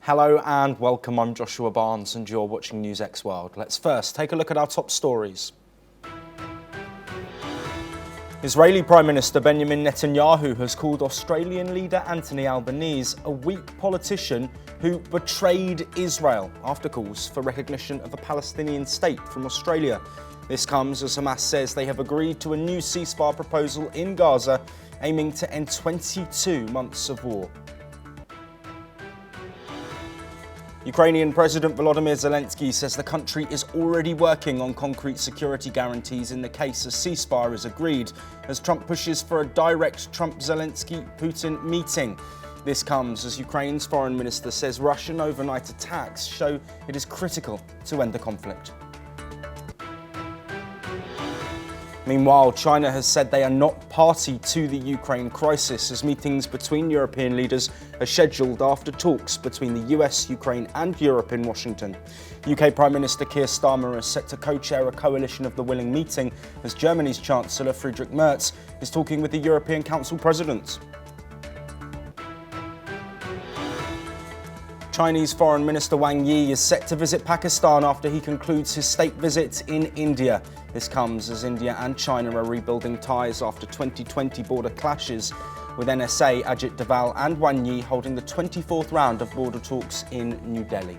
Hello and welcome, I'm Joshua Barnes and you're watching NewsX World. Let's first take a look at our top stories. Israeli Prime Minister Benjamin Netanyahu has called Australian leader Anthony Albanese a weak politician who betrayed Israel after calls for recognition of a Palestinian state from Australia. This comes as Hamas says they have agreed to a new ceasefire proposal in Gaza aiming to end 22 months of war. Ukrainian President Volodymyr Zelensky says the country is already working on concrete security guarantees in the case a ceasefire is agreed, as Trump pushes for a direct Trump-Zelensky-Putin meeting. This comes as Ukraine's foreign minister says Russian overnight attacks show it is critical to end the conflict. Meanwhile, China has said they are not party to the Ukraine crisis as meetings between European leaders are scheduled after talks between the US, Ukraine and Europe in Washington. UK Prime Minister Keir Starmer is set to co-chair a coalition of the willing meeting as Germany's Chancellor Friedrich Merz is talking with the European Council presidents. Chinese Foreign Minister Wang Yi is set to visit Pakistan after he concludes his state visit in India. This comes as India and China are rebuilding ties after 2020 border clashes, with NSA Ajit Doval and Wang Yi holding the 24th round of border talks in New Delhi.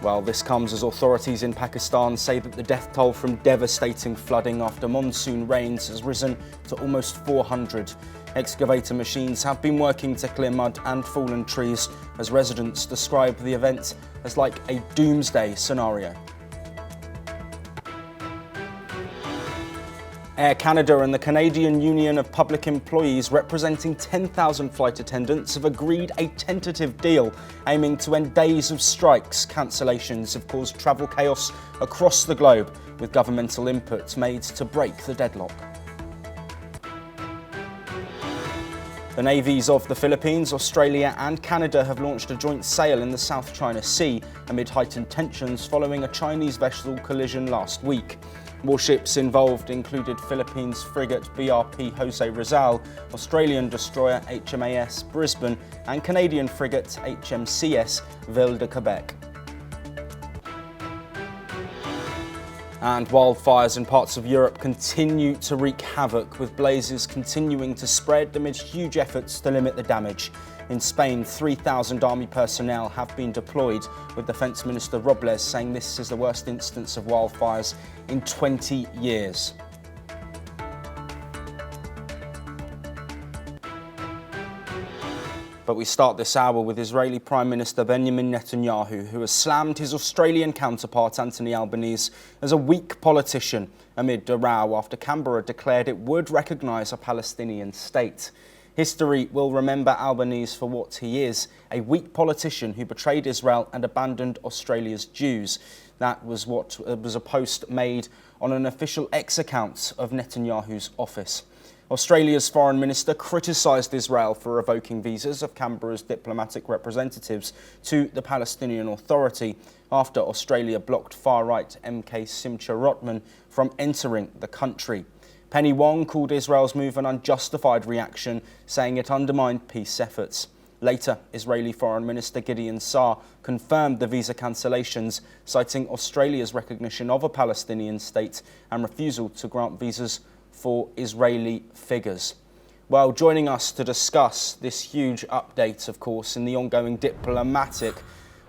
Well, this comes as authorities in Pakistan say that the death toll from devastating flooding after monsoon rains has risen to almost 400. Excavator machines have been working to clear mud and fallen trees as residents describe the event as like a doomsday scenario. Air Canada and the Canadian Union of Public Employees, representing 10,000 flight attendants, have agreed a tentative deal aiming to end days of strikes. Cancellations have caused travel chaos across the globe, with governmental input made to break the deadlock. The navies of the Philippines, Australia and Canada have launched a joint sail in the South China Sea amid heightened tensions following a Chinese vessel collision last week. Warships involved included Philippines frigate BRP Jose Rizal, Australian destroyer HMAS Brisbane and Canadian frigate HMCS Ville de Quebec. And wildfires in parts of Europe continue to wreak havoc, with blazes continuing to spread amid huge efforts to limit the damage. In Spain, 3,000 army personnel have been deployed, with Defence Minister Robles saying this is the worst instance of wildfires in 20 years. But we start this hour with Israeli Prime Minister Benjamin Netanyahu, who has slammed his Australian counterpart Anthony Albanese as a weak politician amid a row after Canberra declared it would recognise a Palestinian state. History will remember Albanese for what he is, a weak politician who betrayed Israel and abandoned Australia's Jews. That was what was a post made on an official X account of Netanyahu's office. Australia's foreign minister criticised Israel for revoking visas of Canberra's diplomatic representatives to the Palestinian Authority after Australia blocked far-right MK Simcha Rotman from entering the country. Penny Wong called Israel's move an unjustified reaction, saying it undermined peace efforts. Later, Israeli Foreign Minister Gideon Saar confirmed the visa cancellations, citing Australia's recognition of a Palestinian state and refusal to grant visas for Israeli figures. Well, joining us to discuss this huge update, of course, in the ongoing diplomatic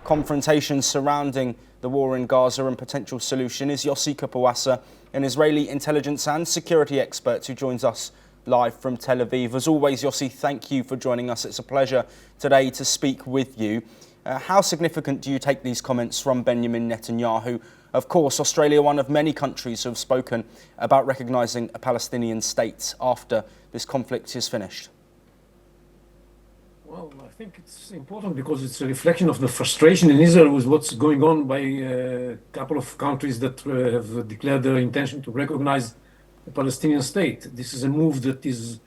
confrontation surrounding the war in Gaza and potential solution is Yossi Kapawasa, an Israeli intelligence and security expert who joins us live from Tel Aviv. As always, Yossi, thank you for joining us. It's a pleasure today to speak with you. How significant do you take these comments from Benjamin Netanyahu? Of course, Australia, one of many countries who have spoken about recognising a Palestinian state after this conflict is finished. Well, I think it's important because it's a reflection of the frustration in Israel with what's going on by a couple of countries that have declared their intention to recognise a Palestinian state. This is a move that is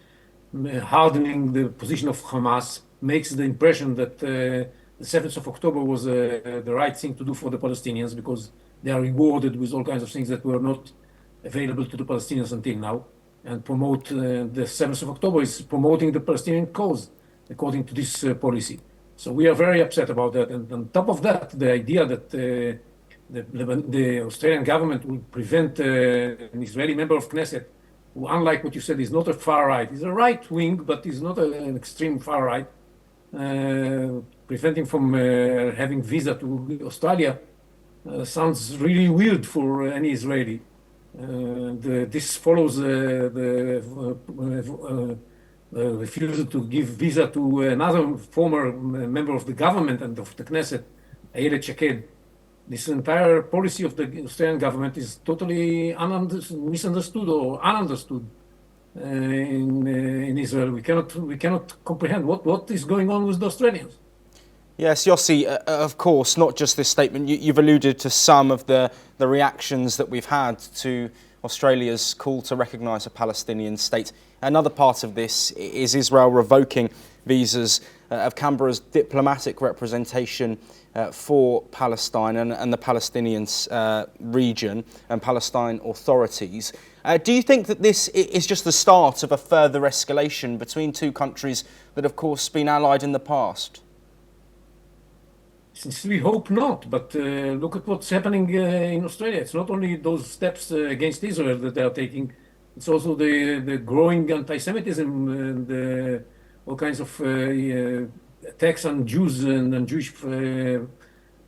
hardening the position of Hamas, makes the impression that the 7th of October was the right thing to do for the Palestinians because they are rewarded with all kinds of things that were not available to the Palestinians until now. And promote the 7th of October is promoting the Palestinian cause. according to this policy. So we are very upset about that. And on top of that, the idea that the Australian government will prevent an Israeli member of Knesset, who, unlike what you said, is not a far right, is a right wing, but is not an extreme far right, prevent him from having visa to Australia, sounds really weird for any Israeli. This follows the refusal to give visa to another former member of the government and of the Knesset, Ayelet Shaked. This entire policy of the Australian government is totally misunderstood or ununderstood in Israel. We cannot comprehend what is going on with the Australians. Yes, Yossi, of course, not just this statement. You've alluded to some of the reactions that we've had to Australia's call to recognise a Palestinian state. Another part of this is Israel revoking visas of Canberra's diplomatic representation for Palestine and the Palestinian region and Palestine authorities. Do you think that this is just the start of a further escalation between two countries that, of course, been allied in the past? Sincerely hope not, but look at what's happening in Australia. It's not only those steps against Israel that they are taking, it's also the growing anti-Semitism and all kinds of attacks on Jews and Jewish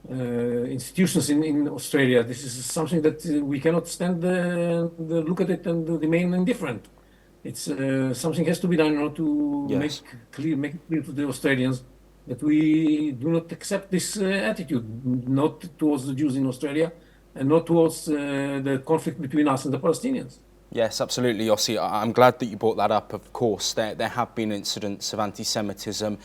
institutions in Australia. This is something that we cannot stand look at it and remain indifferent. It's something has to be done in order to make it clear to the Australians that we do not accept this attitude, not towards the Jews in Australia and not towards the conflict between us and the Palestinians. Yes, absolutely, Yossi. I'm glad that you brought that up. Of course, there have been incidents of anti-Semitism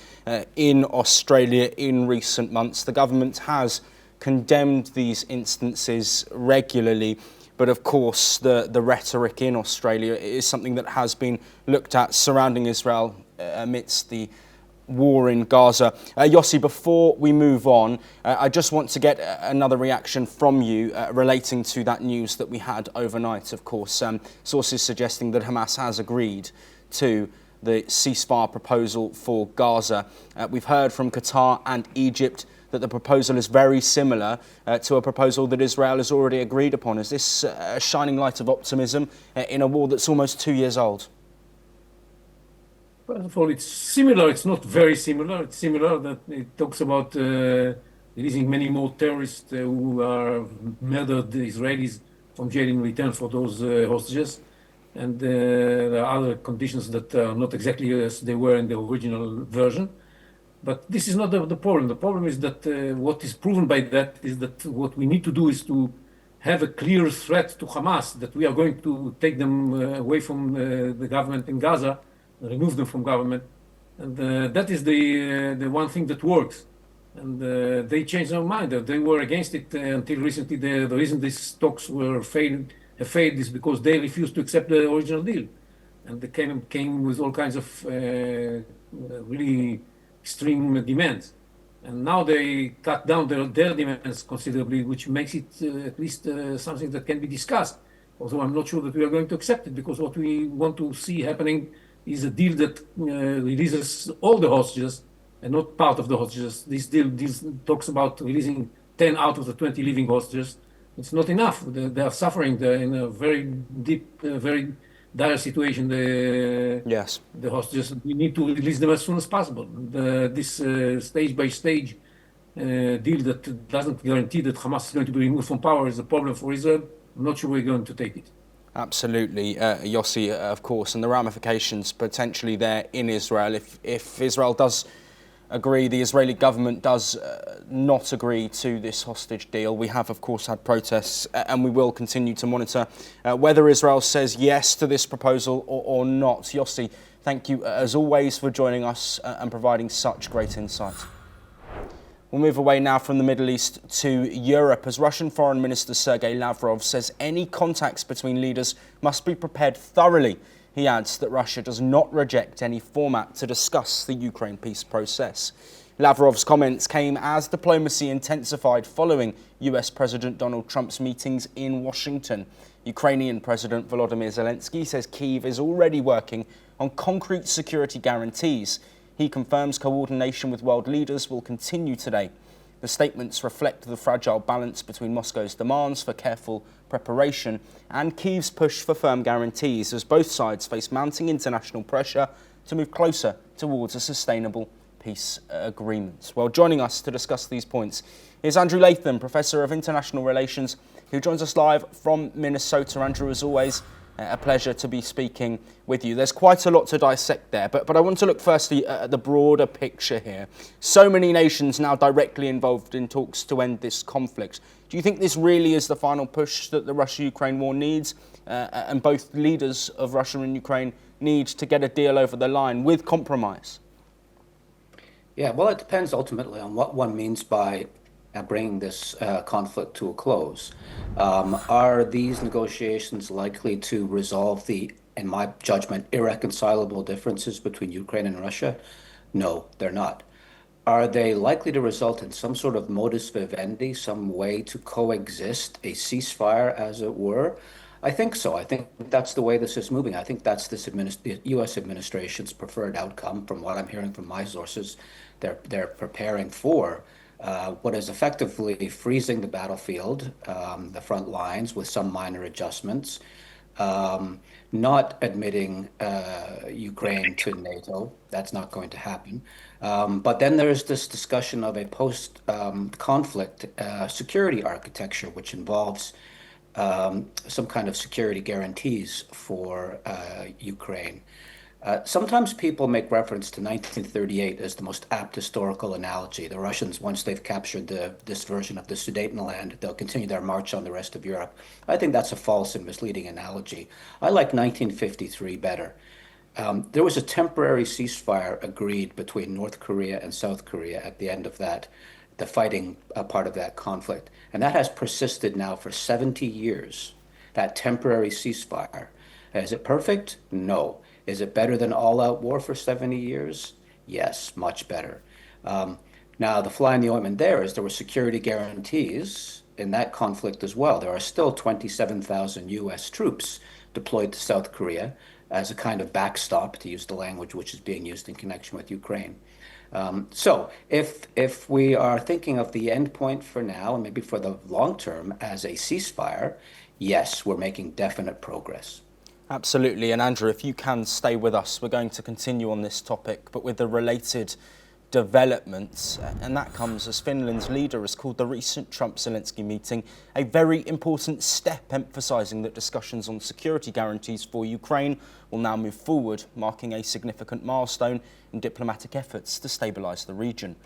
in Australia in recent months. The government has condemned these instances regularly, but of course the rhetoric in Australia is something that has been looked at surrounding Israel amidst the war in Gaza. Yossi, before we move on, I just want to get another reaction from you relating to that news that we had overnight. Of course, sources suggesting that Hamas has agreed to the ceasefire proposal for Gaza. We've heard from Qatar and Egypt that the proposal is very similar to a proposal that Israel has already agreed upon. Is this a shining light of optimism in a war that's almost 2 years old? First of all, it's similar. It's not very similar. It's similar that it talks about releasing many more terrorists who are murdered the Israelis from jail in return for those hostages. And there are other conditions that are not exactly as they were in the original version. But this is not the problem. The problem is that what is proven by that is that what we need to do is to have a clear threat to Hamas that we are going to take them away from the government in Gaza, remove them from government, and that is the one thing that works. And they changed their mind. They were against it until recently. The reason these talks have failed is because they refused to accept the original deal, and they came with all kinds of really extreme demands. And now they cut down their demands considerably, which makes it at least something that can be discussed. Although I'm not sure that we are going to accept it, because what we want to see happening is a deal that releases all the hostages and not part of the hostages. This deal talks about releasing 10 out of the 20 living hostages. It's not enough. They are suffering. They're in a very deep, very dire situation. The hostages, we need to release them as soon as possible. This stage-by-stage deal that doesn't guarantee that Hamas is going to be removed from power is a problem for Israel. I'm not sure we're going to take it. Absolutely, Yossi, of course, and the ramifications potentially there in Israel. If Israel does agree, the Israeli government does not agree to this hostage deal. We have, of course, had protests, and we will continue to monitor whether Israel says yes to this proposal or not. Yossi, thank you, as always, for joining us and providing such great insight. We'll move away now from the Middle East to Europe, as Russian Foreign Minister Sergey Lavrov says any contacts between leaders must be prepared thoroughly. He adds that Russia does not reject any format to discuss the Ukraine peace process. Lavrov's comments came as diplomacy intensified following US President Donald Trump's meetings in Washington. Ukrainian President Volodymyr Zelensky says Kyiv is already working on concrete security guarantees. He confirms coordination with world leaders will continue today. The statements reflect the fragile balance between Moscow's demands for careful preparation and Kyiv's push for firm guarantees, as both sides face mounting international pressure to move closer towards a sustainable peace agreement. Well, joining us to discuss these points is Andrew Latham, Professor of International Relations, who joins us live from Minnesota. Andrew, as always, a pleasure to be speaking with you. There's quite a lot to dissect there, but I want to look firstly at the broader picture here. So many nations now directly involved in talks to end this conflict. Do you think this really is the final push that the Russia-Ukraine war needs, and both leaders of Russia and Ukraine need to get a deal over the line with compromise? Yeah, well, it depends ultimately on what one means by bringing this conflict to a close. Are these negotiations likely to resolve the, in my judgment, irreconcilable differences between Ukraine and Russia? No, they're not. Are they likely to result in some sort of modus vivendi, some way to coexist, a ceasefire, as it were? I think so. I think that's the way this is moving. I think that's the U.S. administration's preferred outcome. From what I'm hearing from my sources, they're preparing for what is effectively freezing the battlefield, the front lines, with some minor adjustments, not admitting Ukraine to NATO. That's not going to happen. But then there's this discussion of a post-conflict security architecture, which involves some kind of security guarantees for Ukraine. Sometimes people make reference to 1938 as the most apt historical analogy. The Russians, once they've captured this version of the Sudetenland, they'll continue their march on the rest of Europe. I think that's a false and misleading analogy. I like 1953 better. There was a temporary ceasefire agreed between North Korea and South Korea at the end of that, the fighting part of that conflict. And that has persisted now for 70 years, that temporary ceasefire. Is it perfect? No. Is it better than all-out war for 70 years? Yes, much better. Now, the fly in the ointment there is there were security guarantees in that conflict as well. There are still 27,000 U.S. troops deployed to South Korea as a kind of backstop, to use the language which is being used in connection with Ukraine. So if we are thinking of the end point for now, and maybe for the long term, as a ceasefire, yes, we're making definite progress. Absolutely. And Andrew, if you can stay with us, we're going to continue on this topic, but with the related developments. And that comes as Finland's leader has called the recent Trump-Zelensky meeting a very important step, emphasising that discussions on security guarantees for Ukraine will now move forward, marking a significant milestone in diplomatic efforts to stabilise the region.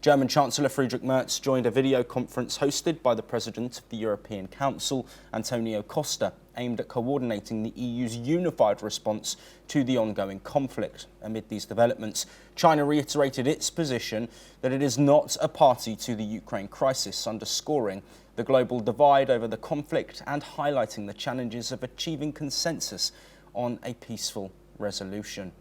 German Chancellor Friedrich Merz joined a video conference hosted by the President of the European Council, Antonio Costa, aimed at coordinating the EU's unified response to the ongoing conflict. Amid these developments, China reiterated its position that it is not a party to the Ukraine crisis, underscoring the global divide over the conflict and highlighting the challenges of achieving consensus on a peaceful resolution.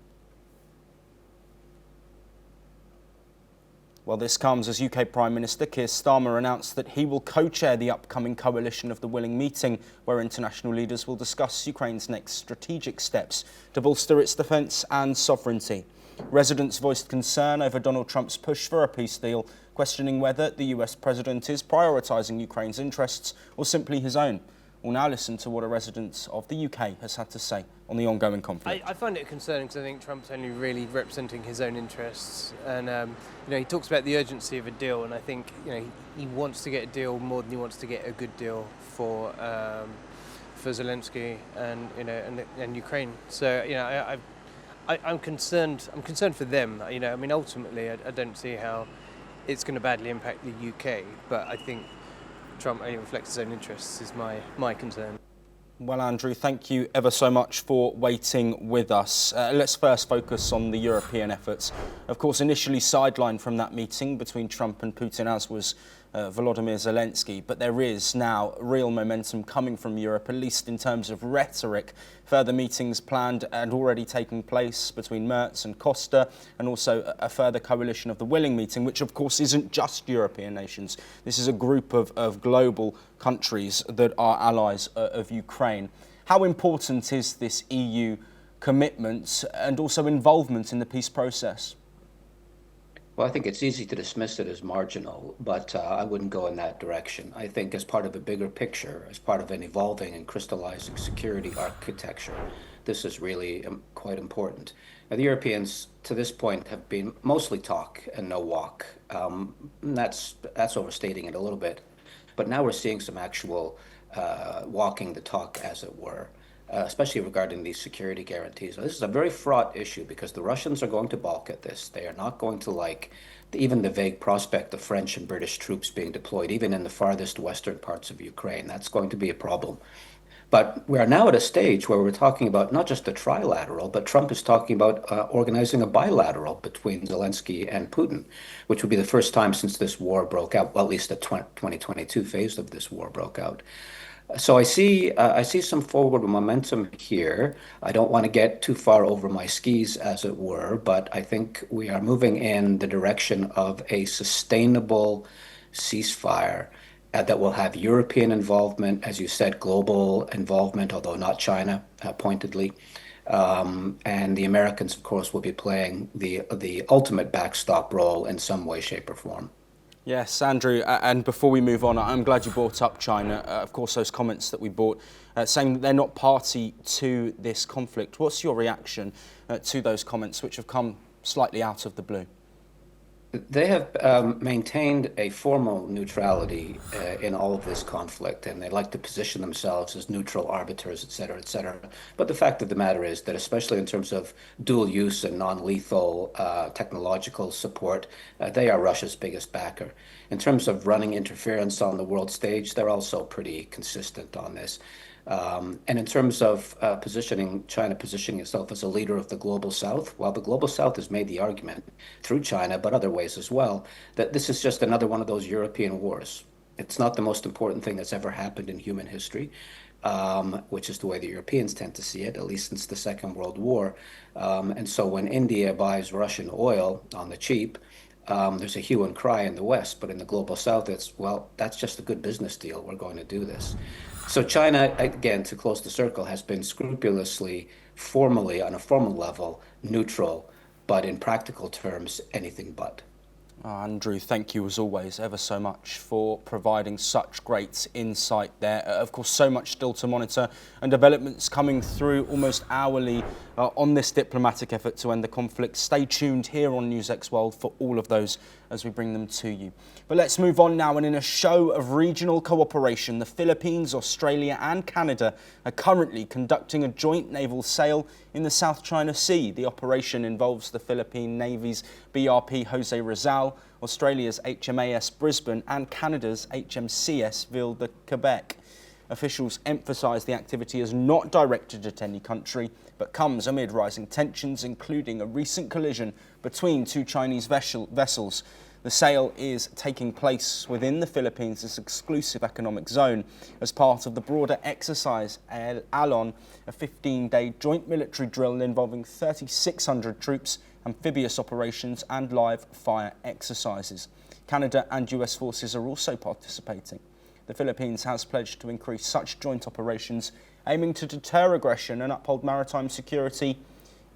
Well, this comes as UK Prime Minister Keir Starmer announced that he will co-chair the upcoming Coalition of the Willing meeting, where international leaders will discuss Ukraine's next strategic steps to bolster its defence and sovereignty. Residents voiced concern over Donald Trump's push for a peace deal, questioning whether the US president is prioritising Ukraine's interests or simply his own. We'll now listen to what a resident of the UK has had to say on the ongoing conflict. I find it concerning because I think Trump's only really representing his own interests, and he talks about the urgency of a deal, and I think he wants to get a deal more than he wants to get a good deal for Zelensky and Ukraine. So I'm concerned. I'm concerned for them. Ultimately, I don't see how it's going to badly impact the UK, but I think Trump only reflects his own interests is my concern. Well, Andrew, thank you ever so much for waiting with us. Let's first focus on the European efforts. Of course, initially sidelined from that meeting between Trump and Putin, as was Volodymyr Zelensky, but there is now real momentum coming from Europe, at least in terms of rhetoric. Further meetings planned and already taking place between Merz and Costa, and also a further Coalition of the Willing meeting, which of course isn't just European nations. This is a group of global countries that are allies of Ukraine. How important is this EU commitment and also involvement in the peace process? Well, I think it's easy to dismiss it as marginal, but I wouldn't go in that direction. I think as part of a bigger picture, as part of an evolving and crystallizing security architecture, this is really quite important. Now, the Europeans, to this point, have been mostly talk and no walk. That's overstating it a little bit. But now we're seeing some actual walking the talk, as it were, especially regarding these security guarantees. Now, this is a very fraught issue because the Russians are going to balk at this. They are not going to like even the vague prospect of French and British troops being deployed, even in the farthest western parts of Ukraine. That's going to be a problem. But we are now at a stage where we're talking about not just a trilateral, but Trump is talking about organizing a bilateral between Zelensky and Putin, which would be the first time since this war broke out, well, at least the 2022 phase of this war broke out. So I see some forward momentum here. I don't want to get too far over my skis, as it were, but I think we are moving in the direction of a sustainable ceasefire that will have European involvement, as you said, global involvement, although not China, pointedly. And the Americans, of course, will be playing the ultimate backstop role in some way, shape, or form. Yes, Andrew, and before we move on, I'm glad you brought up China. Of course, those comments that we brought saying that they're not party to this conflict. What's your reaction to those comments, which have come slightly out of the blue? They have maintained a formal neutrality in all of this conflict, and they like to position themselves as neutral arbiters, et cetera, et cetera. But the fact of the matter is that, especially in terms of dual use and non-lethal technological support, they are Russia's biggest backer. In terms of running interference on the world stage, they're also pretty consistent on this. And in terms of China positioning itself as a leader of the global South, well, the global South has made the argument through China, but other ways as well, that this is just another one of those European wars. It's not the most important thing that's ever happened in human history, which is the way the Europeans tend to see it, at least since the Second World War. And so when India buys Russian oil on the cheap, there's a hue and cry in the West, but in the global South, it's, well, that's just a good business deal. We're going to do this. So China, again, to close the circle, has been scrupulously, formally, on a formal level, neutral, but in practical terms, anything but. Andrew, thank you as always ever so much for providing such great insight there. Of course, so much still to monitor and developments coming through almost hourly on this diplomatic effort to end the conflict. Stay tuned here on NewsX World for all of those as we bring them to you. But let's move on now, and in a show of regional cooperation, the Philippines, Australia and Canada are currently conducting a joint naval sail in the South China Sea. The operation involves the Philippine Navy's BRP Jose Rizal, Australia's HMAS Brisbane and Canada's HMCS Ville de Quebec. Officials emphasise the activity is not directed at any country, but comes amid rising tensions, including a recent collision between two Chinese vessels. The sail is taking place within the Philippines' exclusive economic zone as part of the broader exercise El Alon, a 15-day joint military drill involving 3,600 troops, amphibious operations and live fire exercises. Canada and US forces are also participating. The Philippines has pledged to increase such joint operations, aiming to deter aggression and uphold maritime security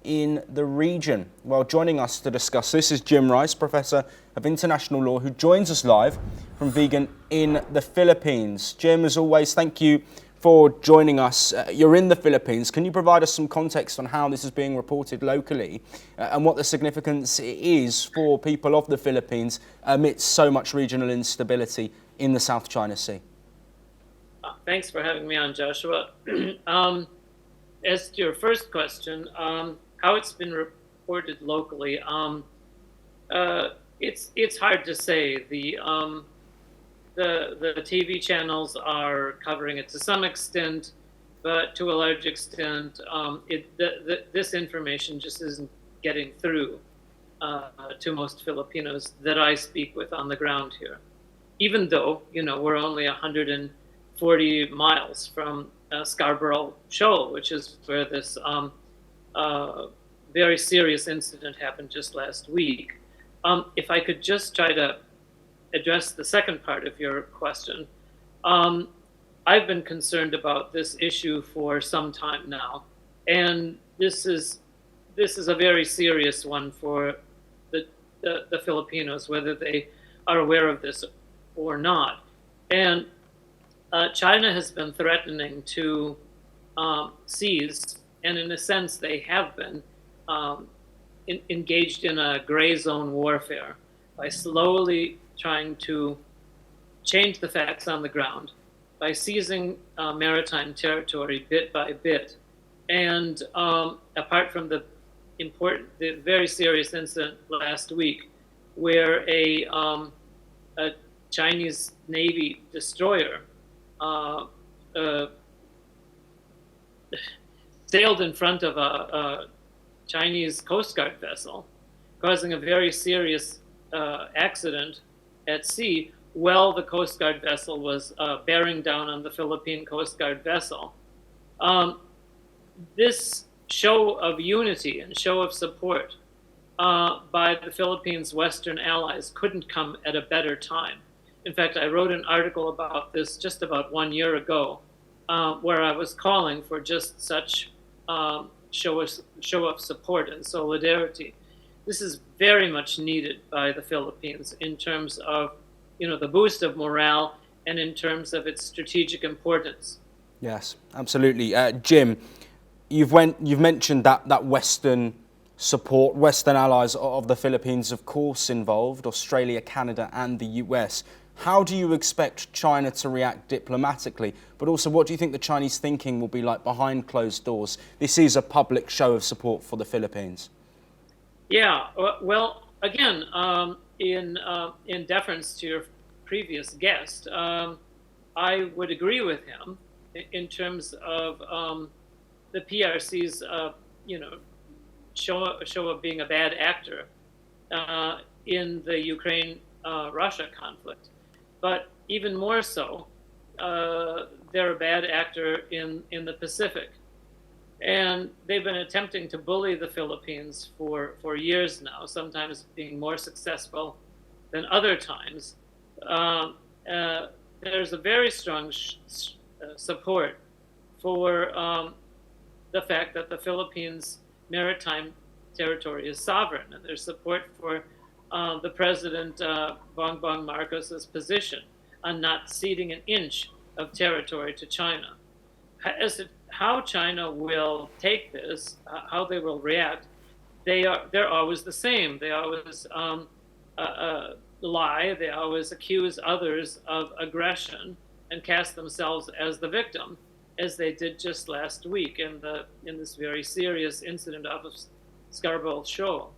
in the region. Well, joining us to discuss this is Jim Rice, Professor of International Law, who joins us live from Vigan in the Philippines. Jim, as always, thank you for joining us. You're in the Philippines. Can you provide us some context on how this is being reported locally and what the significance is for people of the Philippines amidst so much regional instability in the South China Sea? Thanks for having me on, Joshua. As to your first question, how it's been reported locally, it's hard to say. The TV channels are covering it to some extent, but to a large extent, this information just isn't getting through to most Filipinos that I speak with on the ground here. Even though, we're only 140 miles from Scarborough Shoal, which is where this very serious incident happened just last week. If I could just try to address the second part of your question. I've been concerned about this issue for some time now, and this is a very serious one for the the Filipinos, whether they are aware of this or not. And China has been threatening to seize, and in a sense they have been engaged in a gray zone warfare by slowly trying to change the facts on the ground, by seizing maritime territory bit by bit. And apart from the very serious incident last week, where a Chinese Navy destroyer sailed in front of a Chinese Coast Guard vessel, causing a very serious accident at sea while the Coast Guard vessel was bearing down on the Philippine Coast Guard vessel. This show of unity and show of support by the Philippines' Western allies couldn't come at a better time. In fact, I wrote an article about this just about 1 year ago, where I was calling for just such show of support and solidarity. This is very much needed by the Philippines in terms of, the boost of morale and in terms of its strategic importance. Yes, absolutely. Jim, you've mentioned that Western support, Western allies of the Philippines, of course, involved, Australia, Canada and the US. How do you expect China to react diplomatically? But also, what do you think the Chinese thinking will be like behind closed doors? This is a public show of support for the Philippines. Yeah, well, again, in deference to your previous guest, I would agree with him in terms of the PRC's, show of being a bad actor in the Ukraine-Russia conflict. But even more so, they're a bad actor in the Pacific. And they've been attempting to bully the Philippines for years now, sometimes being more successful than other times. There's a very strong support for the fact that the Philippines' maritime territory is sovereign, and there's support for the President Bongbong Marcos's position on not ceding an inch of territory to China. As to how China will take this, how they will react, they're always the same. They always lie. They always accuse others of aggression and cast themselves as the victim, as they did just last week in this very serious incident off of Scarborough Shoal.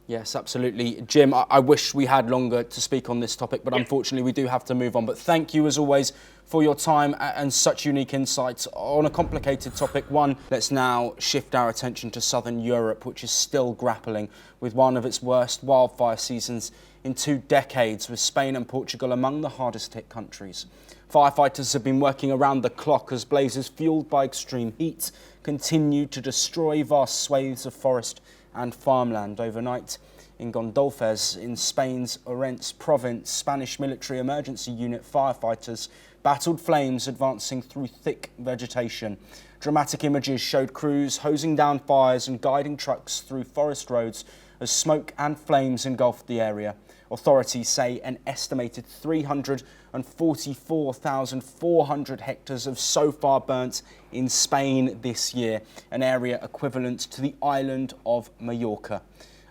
Yes, absolutely. Jim, I wish we had longer to speak on this topic, but unfortunately we do have to move on. But thank you, as always, for your time and such unique insights on a complicated topic. Let's now shift our attention to southern Europe, which is still grappling with one of its worst wildfire seasons in 2 decades, with Spain and Portugal among the hardest hit countries. Firefighters have been working around the clock as blazes fueled by extreme heat continue to destroy vast swathes of forest and farmland. Overnight in Gondolfes, in Spain's Orense province, Spanish military emergency unit firefighters battled flames advancing through thick vegetation. Dramatic images showed crews hosing down fires and guiding trucks through forest roads as smoke and flames engulfed the area. Authorities say an estimated 344,400 hectares have so far burnt in Spain this year, an area equivalent to the island of Mallorca.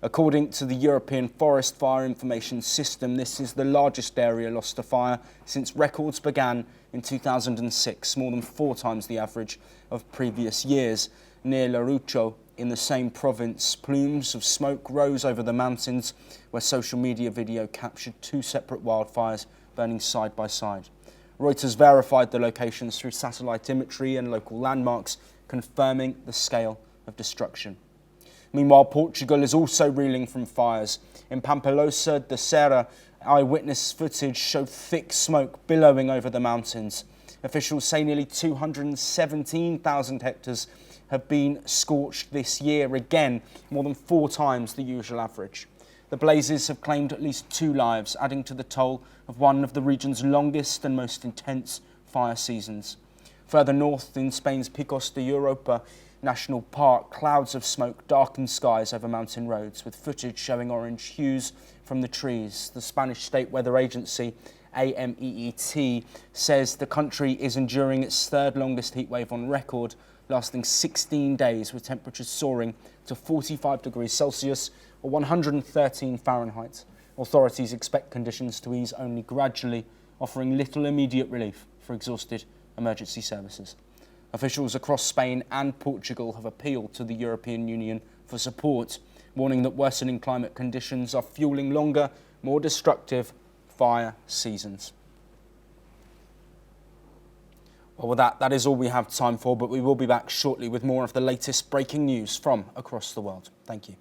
According to the European Forest Fire Information System, this is the largest area lost to fire since records began in 2006, more than 4 times the average of previous years. Near Larucho, in the same province, plumes of smoke rose over the mountains, where social media video captured 2 separate wildfires burning side by side. Reuters verified the locations through satellite imagery and local landmarks, confirming the scale of destruction. Meanwhile, Portugal is also reeling from fires. In Pampilhosa de Serra, eyewitness footage showed thick smoke billowing over the mountains. Officials say nearly 217,000 hectares have been scorched this year, again more than 4 times the usual average. The blazes have claimed at least 2 lives, adding to the toll of one of the region's longest and most intense fire seasons. Further north in Spain's Picos de Europa, National Park, clouds of smoke darken skies over mountain roads, with footage showing orange hues from the trees. The Spanish state weather agency, AMEET, says the country is enduring its third longest heatwave on record, lasting 16 days, with temperatures soaring to 45 degrees Celsius or 113 Fahrenheit. Authorities expect conditions to ease only gradually, offering little immediate relief for exhausted emergency services. Officials across Spain and Portugal have appealed to the European Union for support, warning that worsening climate conditions are fueling longer, more destructive fire seasons. Well, with that is all we have time for, but we will be back shortly with more of the latest breaking news from across the world. Thank you.